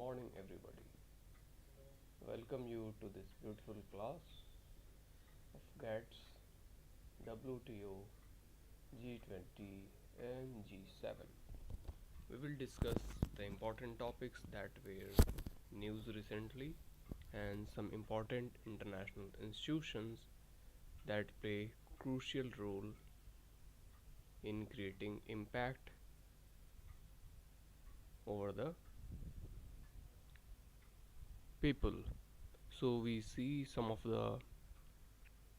morning, everybody. Welcome you to this beautiful class of GATS, WTO, G20 and G7. We will discuss the important topics that were news recently and some important international institutions that play crucial role in creating impact over the people. So we see some of the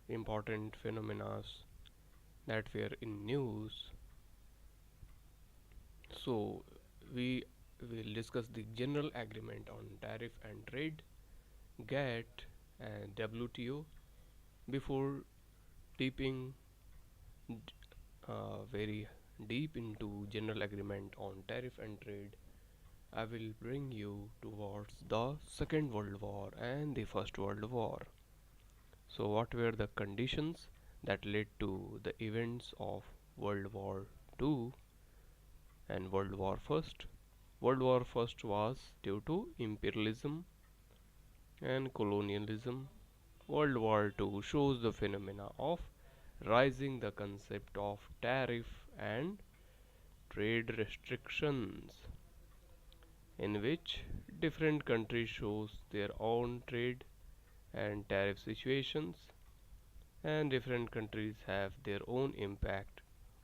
important phenomena that were in news. So we will discuss the general agreement on tariff and trade, GATT and WTO. Before deeping very deep into general agreement on tariff and trade, I will bring you towards the Second World War and the First World War. So what were the conditions that led to the events of World War II and World War First? World War First was due to imperialism and colonialism. World War II shows the phenomena of rising the concept of tariff and trade restrictions, in which different countries shows their own trade and tariff situations, and different countries have their own impact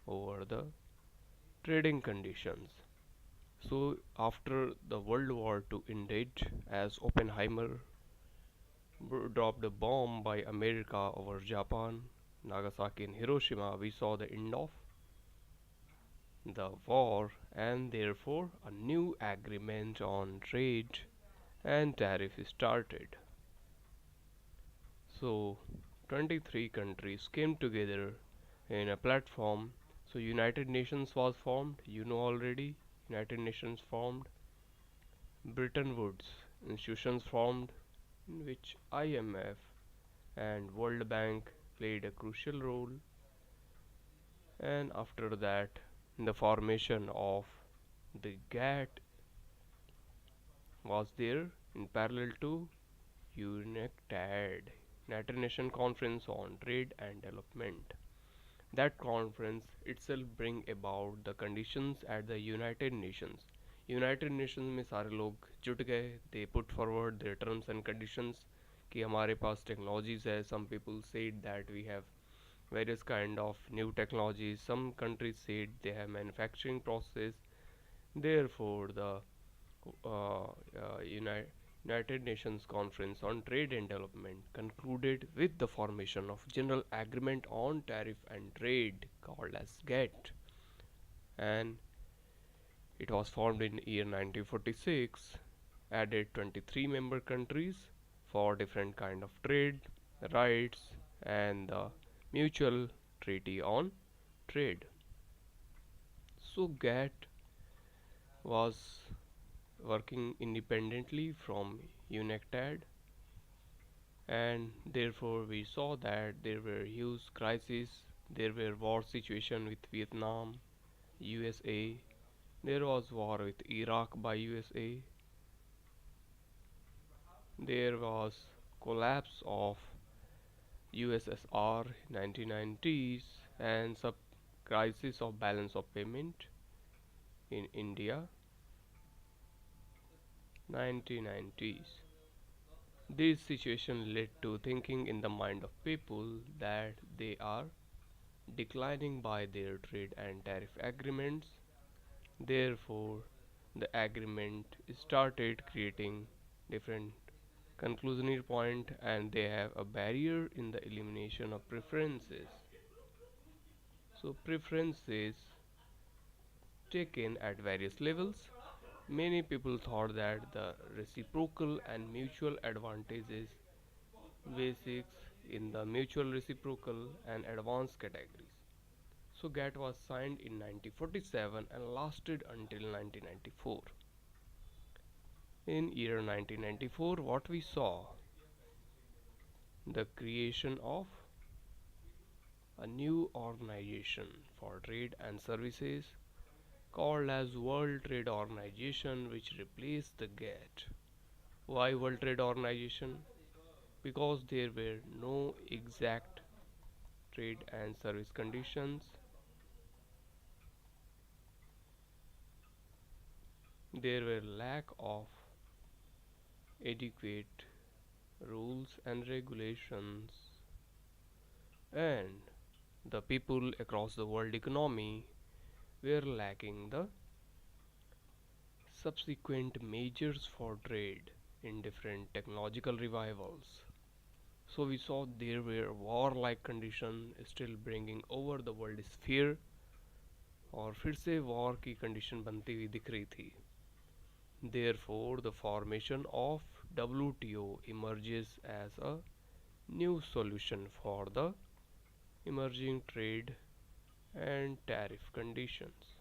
over the trading conditions. So after the World War II ended, as Oppenheimer dropped a bomb by America over Japan, Nagasaki and Hiroshima, we saw the end of the war, and therefore a new agreement on trade and tariff started. So 23 countries came together in a platform. So United Nations was formed, you know already. United Nations formed, Bretton Woods institutions formed, in which IMF and World Bank played a crucial role, and after that the formation of the GATT was there in parallel to UNCTAD, United Nations Conference on Trade and Development. That conference itself bring about the conditions at the United Nations. United Nations में सारे लोग जुट गए, they put forward their terms and conditions कि हमारे पास technologies है. Some people said that we have various kind of new technologies. Some countries said they have manufacturing process. Therefore, the United Nations Conference on Trade and Development concluded with the formation of General Agreement on Tariff and Trade called as GATT, and it was formed in year 1946, added 23 member countries for different kind of trade, rights and the mutual treaty on trade. So GATT was working independently from UNCTAD, and therefore we saw that there were huge crises. There were war situation with Vietnam, USA. There was war with Iraq by USA. There was collapse of USSR 1990s and sub crisis of balance of payment in India 1990s. This situation led to thinking in the mind of people that they are declining by their trade and tariff agreements. Therefore, the agreement started creating different conclusionary point, and they have a barrier in the elimination of preferences. So preferences taken at various levels. Many people thought that the reciprocal and mutual advantages basics in the mutual reciprocal and advanced categories. So GATT was signed in 1947 and lasted until 1994. In year 1994, what we saw, the creation of a new organization for trade and services called as World Trade Organization, which replaced the GATT. Why World Trade Organization? Because there were no exact trade and service conditions. There were lack of adequate rules and regulations, and the people across the world economy were lacking the subsequent measures for trade in different technological revivals. So we saw there were war-like conditions still bringing over the world sphere, और फिर से war की condition बनती हुई दिख रही थी. Therefore, the formation of WTO emerges as a new solution for the emerging trade and tariff conditions.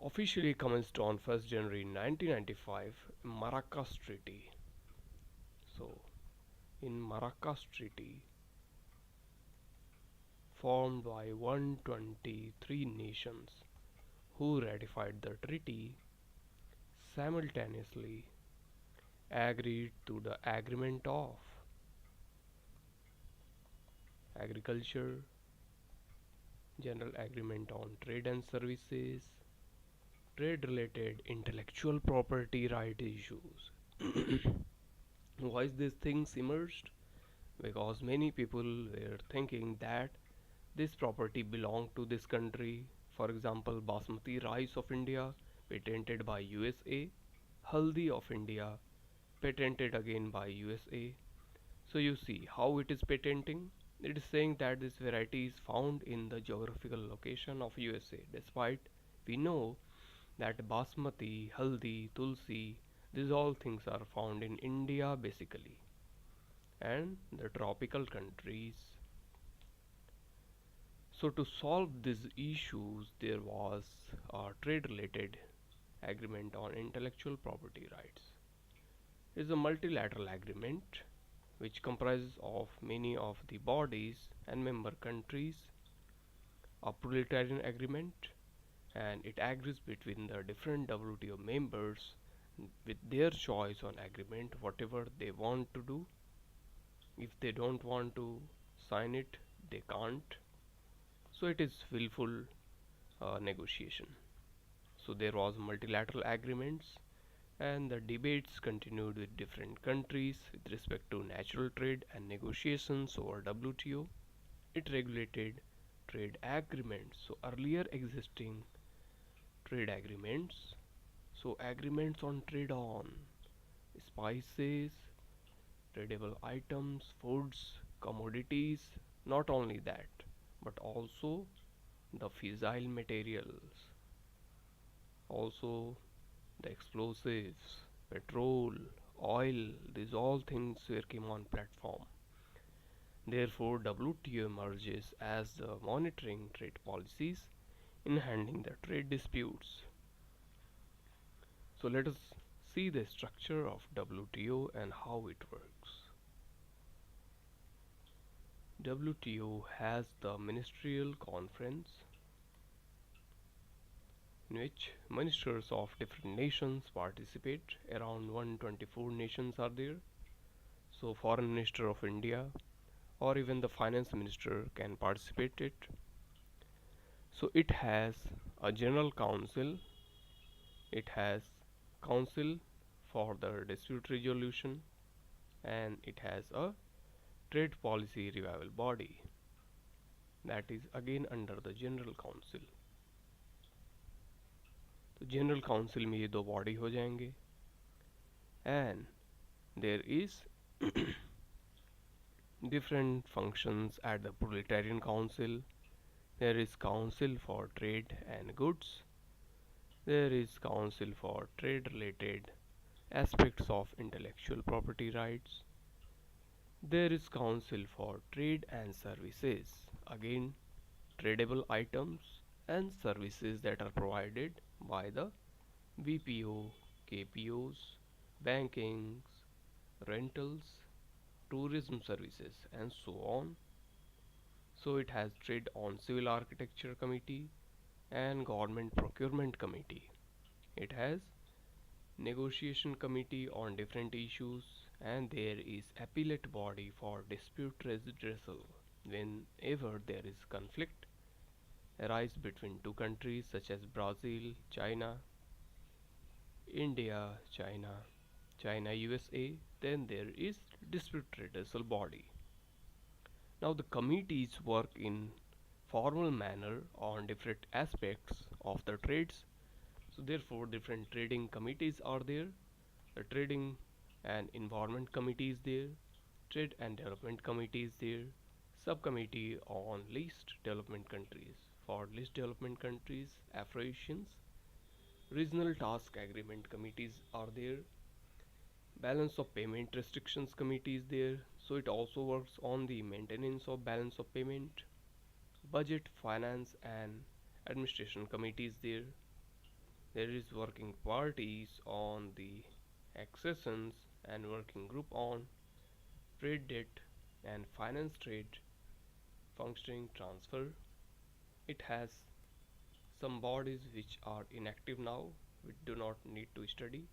Officially commenced on 1st January 1995, Maracas Treaty. So, in Maracas Treaty, formed by 123 nations who ratified the treaty, simultaneously agreed to the agreement of agriculture, general agreement on trade and services, trade related intellectual property right issues. Why is these things emerged? Because many people were thinking that this property belonged to this country. For example, Basmati rice of India, patented by USA, Haldi of India, patented again by USA. So you see how it is patenting. It is saying that this variety is found in the geographical location of USA, despite we know that Basmati, Haldi, Tulsi, these all things are found in India basically and the tropical countries. So to solve these issues, there was a trade related agreement on intellectual property rights. It is a multilateral agreement which comprises of many of the bodies and member countries, a proletarian agreement, and it agrees between the different WTO members with their choice on agreement whatever they want to do. If they don't want to sign it, they can't. So it is willful negotiation. So there was multilateral agreements and the debates continued with different countries with respect to natural trade and negotiations over WTO. It regulated trade agreements. So earlier existing trade agreements. So agreements on trade on spices, tradable items, foods, commodities, not only that, but also the fissile materials, also the explosives, petrol, oil, these all things were came on platform. Therefore, WTO emerges as the monitoring trade policies in handling the trade disputes. So let us see the structure of WTO and how it works. WTO has the ministerial conference in which ministers of different nations participate. Around 124 nations are there. So foreign minister of India or even the finance minister can participate it. So it has a general council, it has council for the dispute resolution, and it has a trade policy revival body that is again under the general council. तो general council में ये दो body हो जाएंगे and there is different functions at the proletarian council. There is council for trade and goods. There is council for trade related aspects of intellectual property rights. There is council for trade and services, again tradable items and services that are provided by the BPO, KPOs, bankings, rentals, tourism services and so on. So it has Trade on Civil Architecture Committee and Government Procurement Committee. It has Negotiation Committee on different issues, and there is Appellate Body for dispute redressal whenever there is conflict arise between two countries such as Brazil, China, India, China, USA. Then there is dispute redressal body. Now the committees work in formal manner on different aspects of the trades. So therefore different trading committees are there. The trading and environment committee is there. Trade and development committee is there. Subcommittee on least development countries. For least development countries, Afro-Asians, regional task agreement committees are there. Balance of payment restrictions committee is there, so it also works on the maintenance of balance of payment. Budget, finance and administration committee is there. There is working parties on the accessions and working group on trade debt and finance trade functioning transfer. It has some bodies which are inactive now, we do not need to study.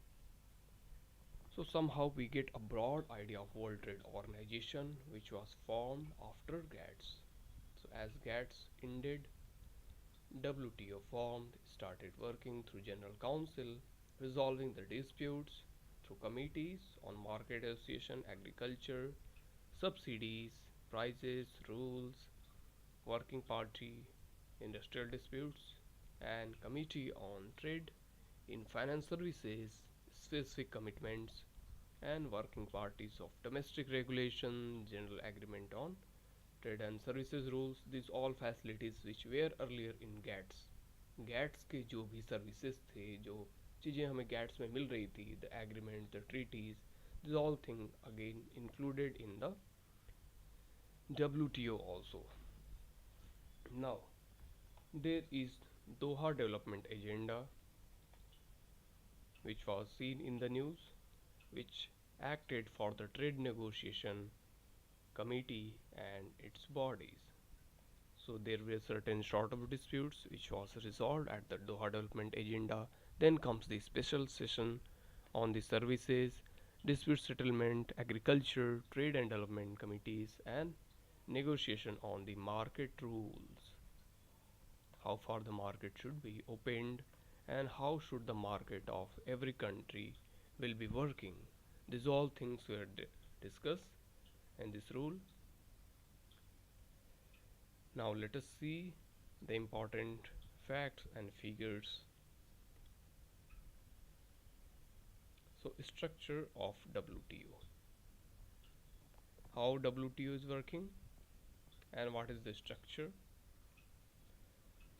So somehow we get a broad idea of World Trade Organization which was formed after GATS. So as GATS ended, WTO formed, started working through General Council, resolving the disputes through committees on market association, agriculture, subsidies, prices, rules, working party, industrial disputes, and committee on trade in finance services, specific commitments, and working parties of domestic regulation, general agreement on trade and services rules. These all facilities which were earlier in GATS. GATS के जो भी services थे, जो चीज़ें हमें GATS में मिल रही थी, the agreement, the treaties, these all things again included in the WTO also. Now there is Doha Development Agenda which was seen in the news, which acted for the trade negotiation committee and its bodies. So there were certain sort of disputes which was resolved at the Doha Development Agenda. Then comes the special session on the services, dispute settlement, agriculture, trade and development committees, and negotiation on the market rules. How far the market should be opened and how should the market of every country will be working. These all things were discussed in this rule. Now let us see the important facts and figures. So structure of WTO. How WTO is working and what is the structure.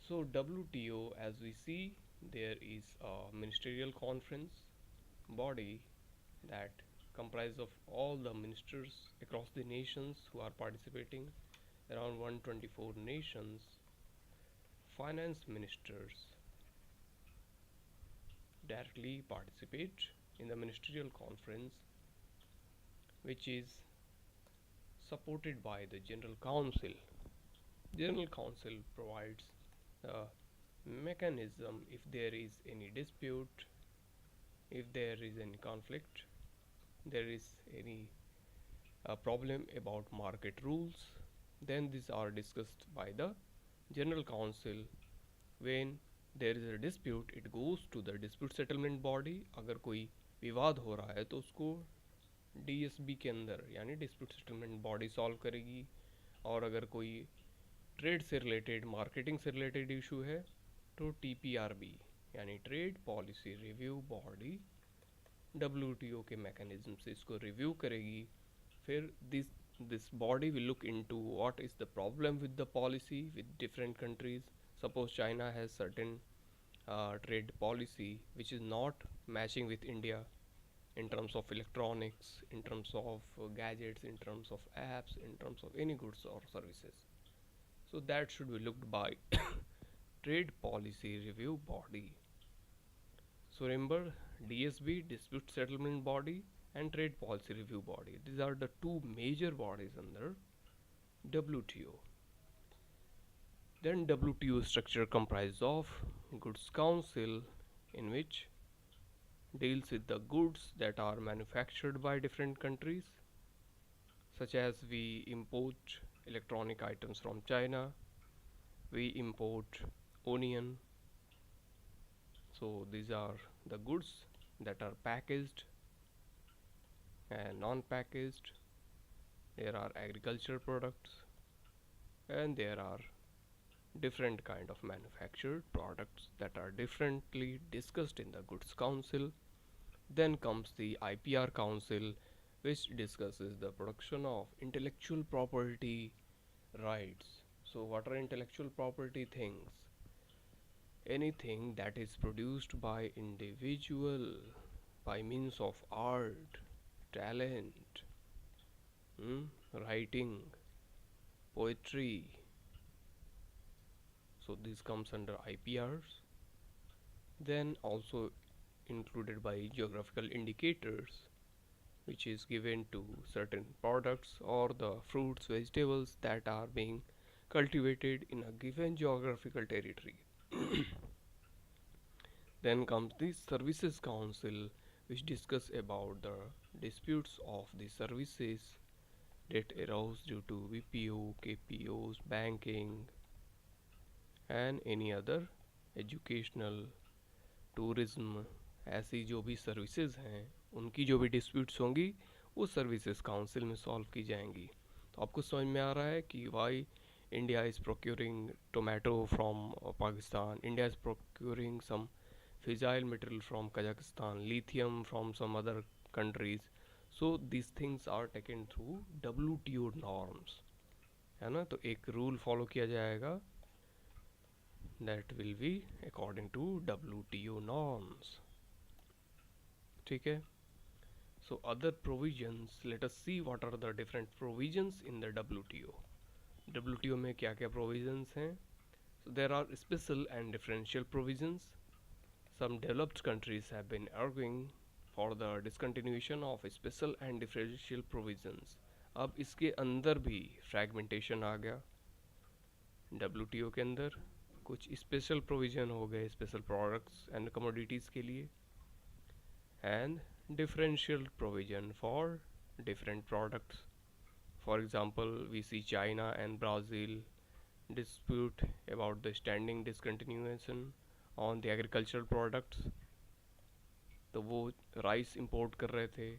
So WTO, as we see, there is a ministerial conference body that comprises of all the ministers across the nations who are participating, around 124 nations. Finance ministers directly participate in the ministerial conference, which is supported by the General Council. General Council provides the mechanism if there is any dispute, if there is any conflict, there is any problem about market rules, then these are discussed by the General Council. When there is a dispute, it goes to the dispute settlement body. अगर कोई विवाद हो रहा है तो उसको DSB के अंदर यानी dispute settlement body सॉल्व करेगी, और अगर कोई ट्रेड से रिलेटेड, मार्केटिंग से रिलेटेड इशू है तो TPRB यानी trade policy review body WTO के मैकेनिज्म से इसको रिव्यू करेगी. फिर this body will look into what is the problem with the policy with different countries. Suppose China has certain trade policy which is not matching with India in terms of electronics, in terms of gadgets, in terms of apps, in terms of any goods or services. So that should be looked by trade policy review body. So remember, DSB, dispute settlement body, and trade policy review body, these are the two major bodies under WTO. Then WTO structure comprises of Goods Council, in which deals with the goods that are manufactured by different countries, such as we import electronic items from China, we import onion. So these are the goods that are packaged and non-packaged. There are agriculture products, and there are different kind of manufactured products that are differently discussed in the Goods Council. Then comes the IPR Council, which discusses the protection of intellectual property rights. So what are intellectual property things? Anything that is produced by individual by means of art, talent, writing, poetry. So this comes under IPRs. Then also included by geographical indicators, which is given to certain products or the fruits, vegetables that are being cultivated in a given geographical territory. Then comes the Services Council, which discuss about the disputes of the services that arise due to BPO, KPOs, banking, and any other educational, tourism, ऐसी जो भी services हैं उनकी जो भी disputes होंगी वो services council में सॉल्व की जाएंगी. तो आपको समझ में आ रहा है कि why India is procuring tomato from Pakistan, India is procuring some fissile material from Kazakhstan, lithium from some other countries. So these things are taken through WTO norms, है ना. तो एक रूल फॉलो किया जाएगा that will be according to WTO norms. ठीक है. So other provisions, let us see what are the different provisions in the WTO. WTO में क्या क्या provisions हैं? So there are special and differential provisions. Some developed countries have been arguing for the discontinuation of special and differential provisions. अब इसके अंदर भी fragmentation आ गया. WTO के अंदर कुछ स्पेशल प्रोविज़न हो गए स्पेशल प्रोडक्ट्स एंड कमोडिटीज़ के लिए, and differential provision for different products. For example we see China and Brazil dispute about the standing discontinuation on the agricultural products. तो वो राइस इंपोर्ट कर रहे थे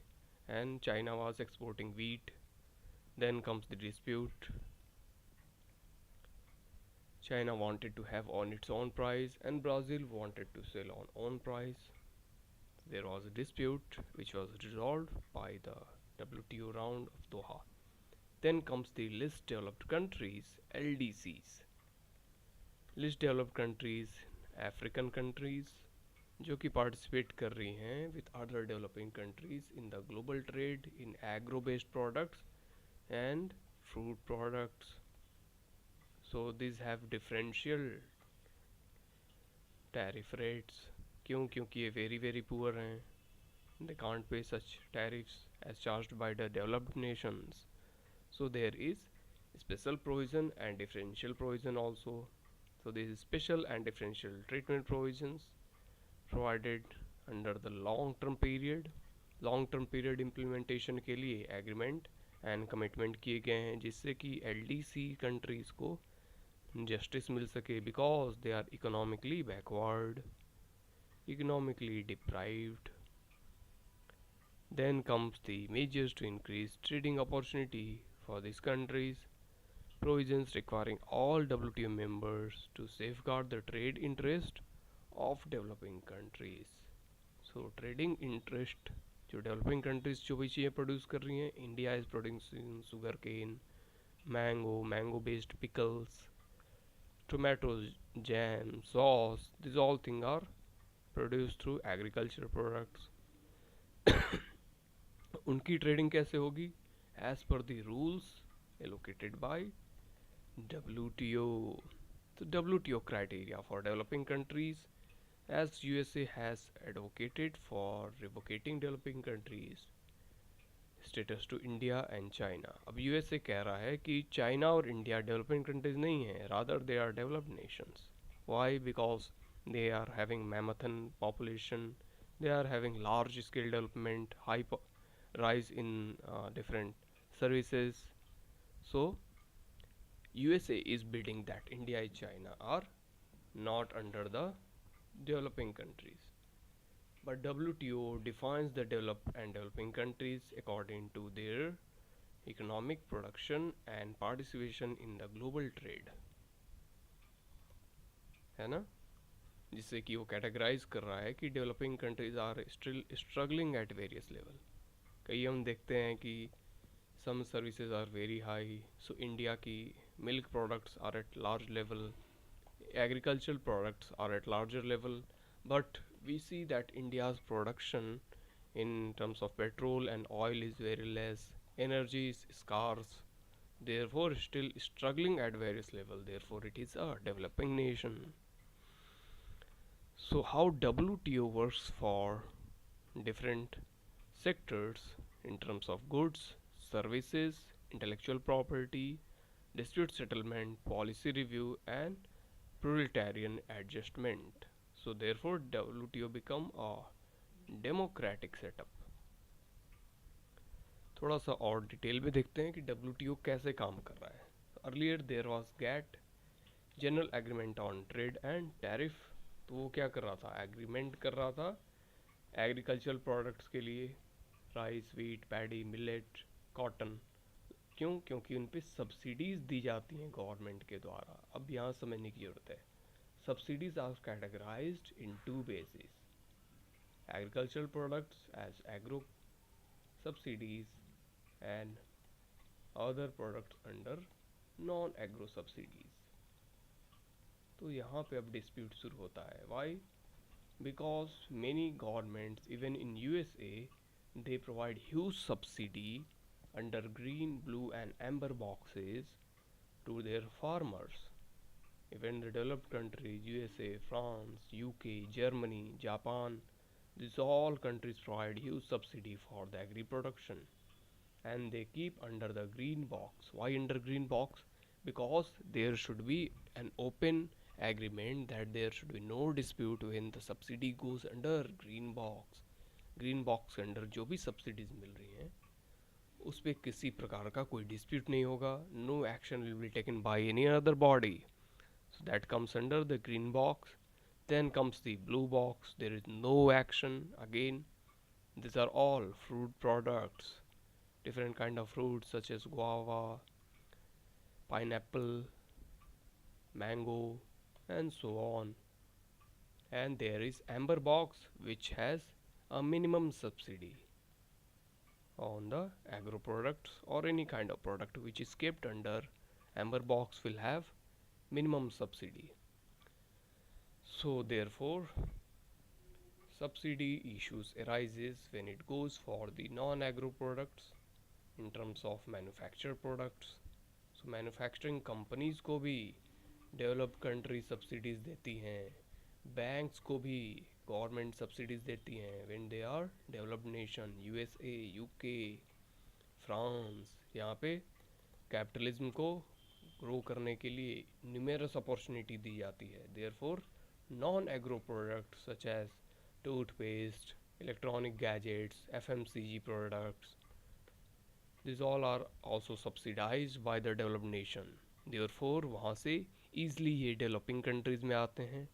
and China was exporting wheat. Then comes the dispute. China wanted to have on its own price and Brazil wanted to sell on own price. There was a dispute which was resolved by the WTO round of Doha. Then comes the least developed countries, LDCs. Least developed countries, African countries जो कि participate कर रही हैं with other developing countries in the global trade in agro based products and fruit products. So these have differential tariff rates. क्यों? क्योंकि ये very poor हैं. They can't pay such tariffs as charged by the developed nations. So there is special provision and differential provision also. So this is special and differential treatment provisions provided under the long term period. Long term period implementation के लिए agreement and commitment किए गए हैं जिससे कि LDC countries को justice मिल सके because they are economically backward, economically deprived. Then comes the measures to increase trading opportunity for these countries. Provisions requiring all WTO members to safeguard the trade interest of developing countries. So trading interest जो developing countries जो भी चीज़ें produce कर रही हैं, India is producing sugar cane, mango based pickles, tomatoes, jam, sauce. These all things are produced through agriculture products. उनकी trading कैसे होगी? As per the rules allocated by WTO. तो WTO criteria for developing countries, as USA has advocated for revocating developing countries status to India and China. अब USA कह रहा है कि China और इंडिया डेवलपिंग कंट्रीज नहीं हैं, rather they are developed nations. Why? Because they are having mammothon population, they are having large scale development, rise in different services. So USA is bidding that India and China are not under the developing countries. But WTO defines the developed and developing countries according to their economic production and participation in the global trade, है ना? जिससे कि वो categorise कर रहा है कि developing countries are still struggling at various level. कई हम देखते हैं कि some services are very high, so India की milk products are at large level, agricultural products are at larger level, but we see that India's production in terms of petrol and oil is very less, energy is scarce, therefore still struggling at various level, therefore it is a developing nation. So how WTO works for different sectors in terms of goods, services, intellectual property, dispute settlement, policy review and proletarian adjustment. So therefore WTO become a democratic setup. थोड़ा सा और detail में देखते हैं कि WTO कैसे काम कर रहा है। Earlier there was GATT, general agreement on trade and tariff. तो वो क्या कर रहा था? एग्रीमेंट कर रहा था एग्रीकल्चरल प्रोडक्ट्स के लिए, rice, wheat, paddy, millet, cotton. क्यों? क्योंकि उन पे सब्सिडीज़ दी जाती हैं गवर्नमेंट के द्वारा। अब यहाँ समझने की ज़रूरत है, subsidies are categorized in two bases: agricultural products as agro subsidies and other products under non-agro subsidies. तो यहाँ पे अब डिस्प्यूट शुरू होता है। why? Because many governments even in USA they provide huge subsidy under green, blue and amber boxes to their farmers. Even the developed countries, USA, France, UK, Germany, Japan, these all countries provide huge subsidy for the agri production, and they keep under the green box. Why under green box? Because there should be an open agreement that there should be no dispute when the subsidy goes under green box. Green box के under जो भी subsidies मिल रही हैं उस पर किसी प्रकार का कोई डिस्प्यूट नहीं होगा. No action will be taken by any other body. So that comes under the green box. Then comes the blue box. There is no action. Again, these are all fruit products. Different kind of fruits such as guava, pineapple, mango, and so on. And there is amber box, which has a minimum subsidy on the agro products or any kind of product which is kept under amber box will have minimum subsidy. So therefore subsidy issues arises when it goes for the non-agro products in terms of manufactured products. So manufacturing companies को भी developed country subsidies देती हैं, banks को भी government subsidies देती हैं when they are developed nation, USA, UK, France. यहाँ पे कैपिटलिज्म को ग्रो करने के लिए न्यूमेरस अपॉर्चुनिटी दी जाती है. Therefore non agro products such as toothpaste, electronic gadgets, FMCG products, this all are also subsidised by the developed nation. Therefore वहाँ से ईजली ये डेवलपिंग कंट्रीज़ में आते हैं.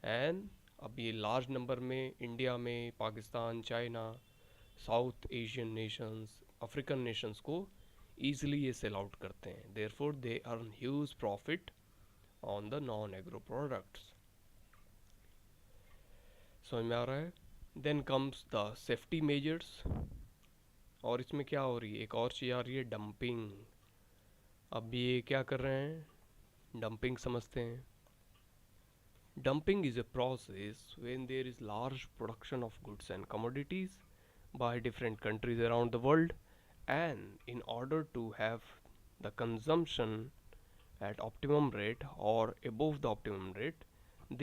एंड अब ये लार्ज नंबर में इंडिया में, Pakistan, China, South Asian nations, African nations को ईजिली ये सेल आउट करते हैं. Therefore they earn huge profit on the non agro products. समझ में आ रहा है? Then comes the safety measures. और इसमें क्या हो रही है? एक और चीज़ आ रही है, डंपिंग. अब ये क्या कर रहे हैं? डंपिंग समझते हैं. Dumping is a process when there is large production of goods and commodities by different countries around the world, and in order to have the consumption at optimum rate or above the optimum rate,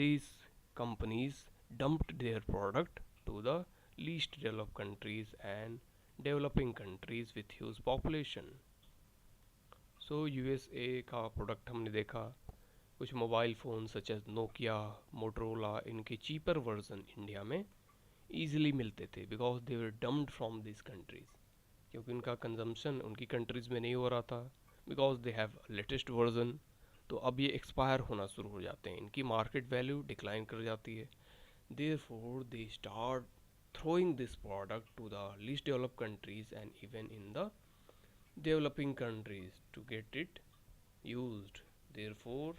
these companies dumped their product to the least developed countries and developing countries with huge population. So USA का product हमने देखा, कुछ mobile phone such as Nokia, Motorola, इनके cheaper version India में easily मिलते थे because they were dumped from this countries, क्योंकि उनका कंजम्पशन उनकी कंट्रीज़ में नहीं हो रहा था because they have latest version. तो अब ये एक्सपायर होना शुरू हो जाते हैं, इनकी मार्केट वैल्यू डिक्लाइन कर जाती है। Therefore they start throwing this product to the least developed countries and even in the developing countries to get it used. Therefore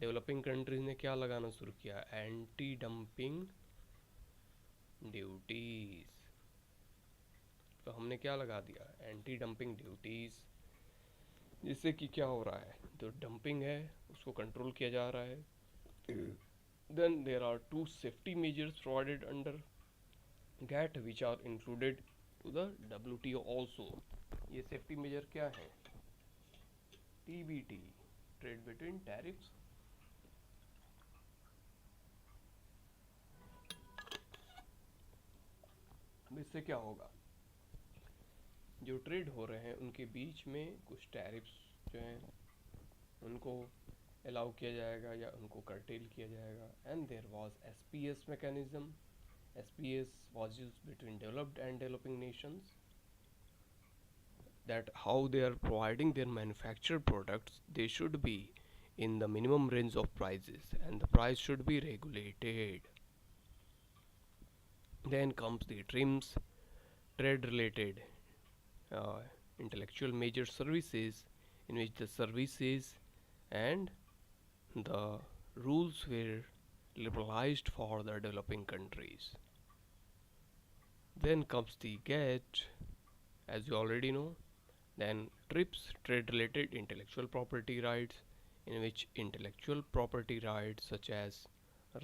developing countries ने क्या लगाना शुरू किया, एंटी डंपिंग ड्यूटीज। तो हमने क्या लगा दिया, एंटी डंपिंग ड्यूटीज, जिससे कि क्या हो रहा है, जो डंपिंग है उसको कंट्रोल किया जा रहा है। Then there are two safety measures provided under GATT which are included to the WTO also। ये सेफ्टी मेजर क्या है, TBT, ट्रेड बिटवीन टैरिफ्स। अब इससे क्या होगा, जो ट्रेड हो रहे हैं उनके बीच में कुछ टैरिफ्स जो हैं उनको अलाउ किया जाएगा या उनको कर्टेल किया जाएगा। And there was SPS mechanism. SPS was used between developed and developing nations, that how they are providing their manufactured products, they should be in the minimum range of prices and the price should be regulated. Then comes the TRIMS, trade related intellectual major services, in which the services and the rules were liberalized for the developing countries. Then comes the GATT, as you already know. Then TRIPS, trade related intellectual property rights, in which intellectual property rights such as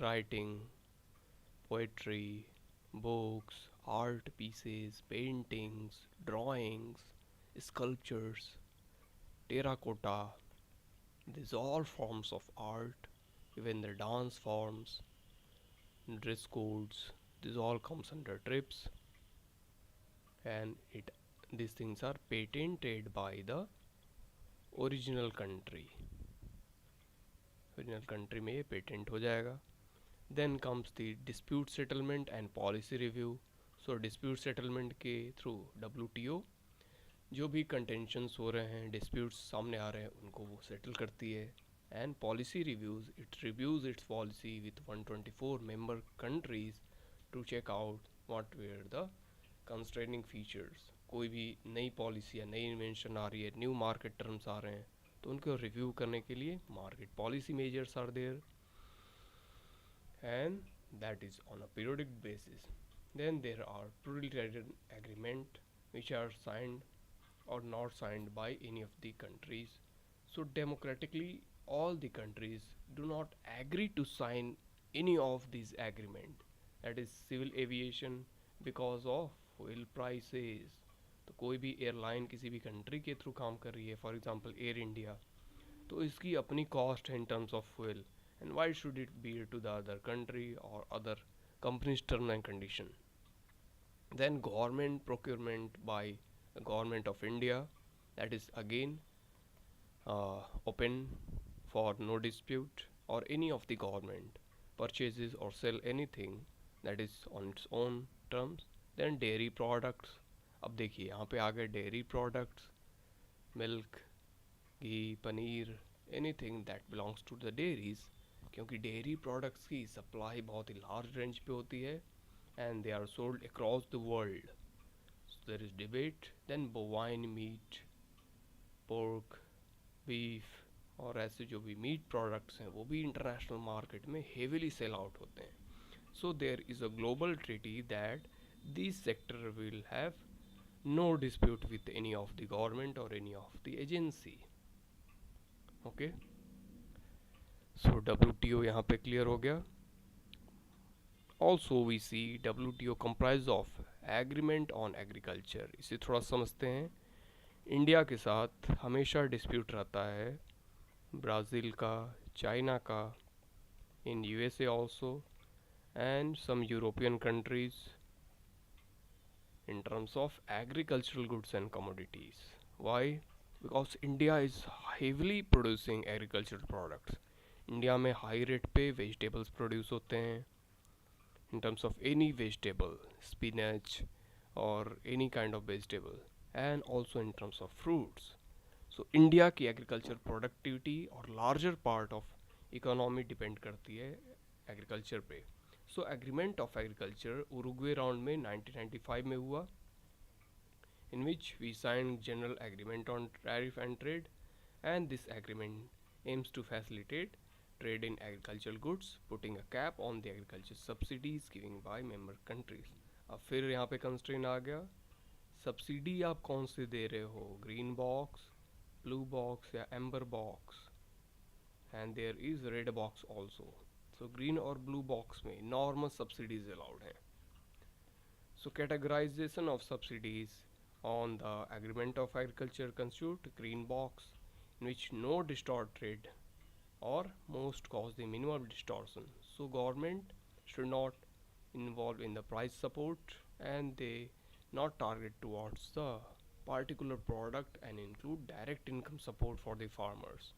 writing, poetry, books, art pieces, paintings, drawings, sculptures, terracotta, these all forms of art, even the dance forms, dress codes, this all comes under TRIPS. And these things are patented by the original country, original country में ये patent हो जाएगा। Then comes the dispute settlement and policy review. So dispute settlement के through WTO जो भी contentions हो रहे हैं, डिस्प्यूट्स सामने आ रहे हैं, उनको वो सेटल करती है। And policy reviews, it reviews its policy with 124 member countries to check out what were the constraining features. कोई भी नई पॉलिसी या नई इन्वेंशन आ रही है, न्यू मार्केट टर्म्स आ रहे हैं, तो उनको रिव्यू करने के लिए market policy measures are there, and that is on a periodic basis. Then there are plurilateral agreement which are signed or not signed by any of the countries. So democratically all the countries do not agree to sign any of these agreement, that is civil aviation, because of fuel prices। तो कोई भी airline किसी भी country के through काम कर रही है, फॉर एग्जांपल एयर इंडिया, तो इसकी अपनी कॉस्ट है in terms of fuel, and why should it be to the other country और other companies term and condition. Then government procurement by the government of India, that is again open for no dispute, or any of the government purchases or sell anything that is on its own terms। then dairy products, अब देखिए यहाँ पे आ गए dairy products, milk, ghee, paneer, anything that belongs to the dairies, क्योंकि dairy products की supply बहुत ही large range पे होती है and they are sold across the world, so there is debate। then bovine meat, pork, beef और ऐसे जो भी मीट प्रोडक्ट्स हैं वो भी इंटरनेशनल मार्केट में हेविली सेल आउट होते हैं। So there is a global treaty that this sector will have no dispute with any of the government और any of the agency. Okay, so WTO यहाँ पे clear हो गया। Also we see WTO comprised of agreement on agriculture. इसे थोड़ा समझते हैं। India के साथ हमेशा डिस्प्यूट रहता है, ब्राज़ील का, चाइना का, in USA also, and some European countries, in terms of agricultural goods and commodities. Why? Because India is heavily producing agricultural products. India में हाई रेट पे वेजिटेबल्स प्रोड्यूस होते हैं in terms of any vegetable, spinach or any kind of vegetable, and also in terms of fruits. So India की agriculture productivity और larger part of economy depend करती है agriculture पे. So agreement of agriculture Uruguay round में 1995 में हुआ, in which we signed general agreement on tariff and trade, and this agreement aims to facilitate trade in agricultural goods, putting a cap on the agriculture subsidies given by member countries. अब फिर यहाँ पे constrain आ गया, subsidy आप कौन से दे रहे हो, ग्रीन बॉक्स, ब्लू बॉक्स या amber box, and there is red box also. So green और ब्लू बॉक्स में नॉर्मल सब्सिडीज अलाउड हैं. So categorization of subsidies on the agreement of agriculture constitute green box, in which no distort trade or most cause the minimum distortion. So government should not involve in the price support, and they not target towards the particular product and include direct income support for the farmers.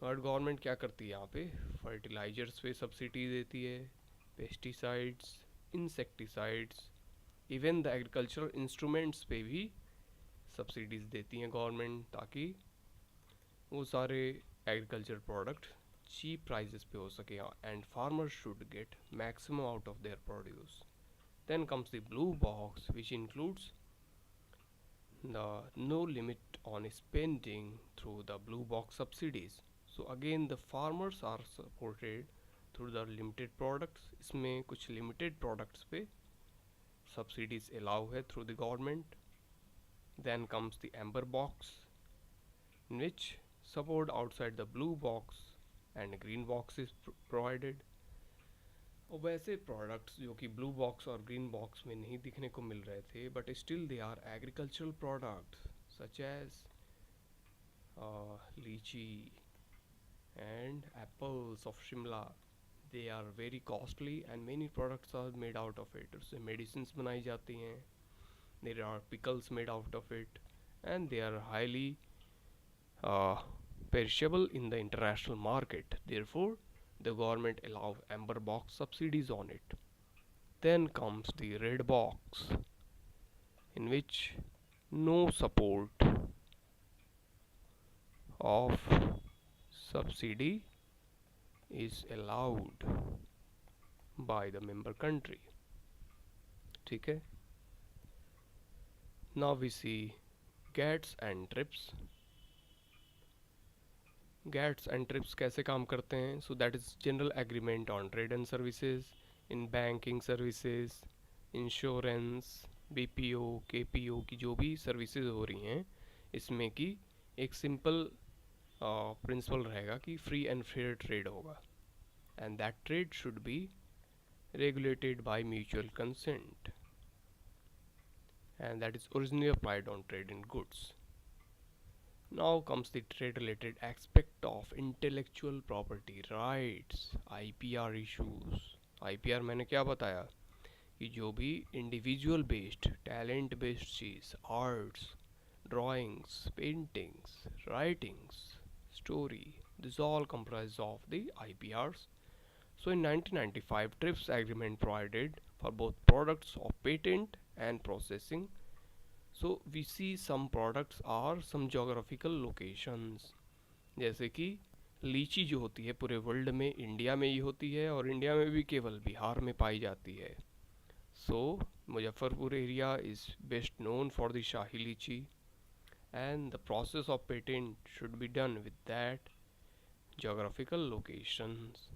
But government क्या करती है यहाँ पे, fertilisers पे subsidy देती है, pesticides, insecticides, even the agricultural instruments पे भी सब्सिडीज़ देती हैं गवर्नमेंट, ताकि वो सारे एग्रीकल्चर प्रोडक्ट चीप प्राइसेस पे हो सके and farmers should get maximum out of their produce. Then comes the blue box which includes the no limit on spending through the blue box subsidies. So again the farmers are supported through the limited products. इसमें कुछ limited products पे subsidies allow है through the government. Then comes the amber box, in which support outside the blue box and green box is provided. और वैसे products जो कि blue box और green box में नहीं दिखने को मिल रहे थे, but still they are agricultural products such as litchi and apples of Shimla. They are very costly and many products are made out of it. उससे मेडिसिन बनाई जाती हैं, there are pickles made out of it, and they are highly perishable in the international market. Therefore the government allow amber box subsidies on it. Then comes the red box, in which no support of subsidy is allowed by the member country. ठीक है. Now we see GATS and TRIPS. GATS and TRIPS कैसे काम करते हैं? So that is general agreement on trade and services in banking services, insurance, BPO, KPO की जो भी services हो रही हैं, इसमें कि एक सिंपल प्रिंसिपल रहेगा कि फ्री एंड फेयर ट्रेड होगा, and that trade should be regulated by mutual consent, and that is originally applied on trade in goods. Now comes the trade related aspect of intellectual property rights, IPR issues. IPR मैंने क्या बताया कि जो भी individual based, talent based cheese, arts, drawings, paintings, writings, story, this all comprise of the IPRs. So in 1995, TRIPS agreement provided for both products of patent and processing. So we see some products are some geographical locations, जैसे कि लीची जो होती है पूरे world में India में ही होती है, और इंडिया में भी केवल बिहार में पाई जाती है. So Muzaffarpur area is best known for the शाही लीची, and the process of patent should be done with that geographical locations.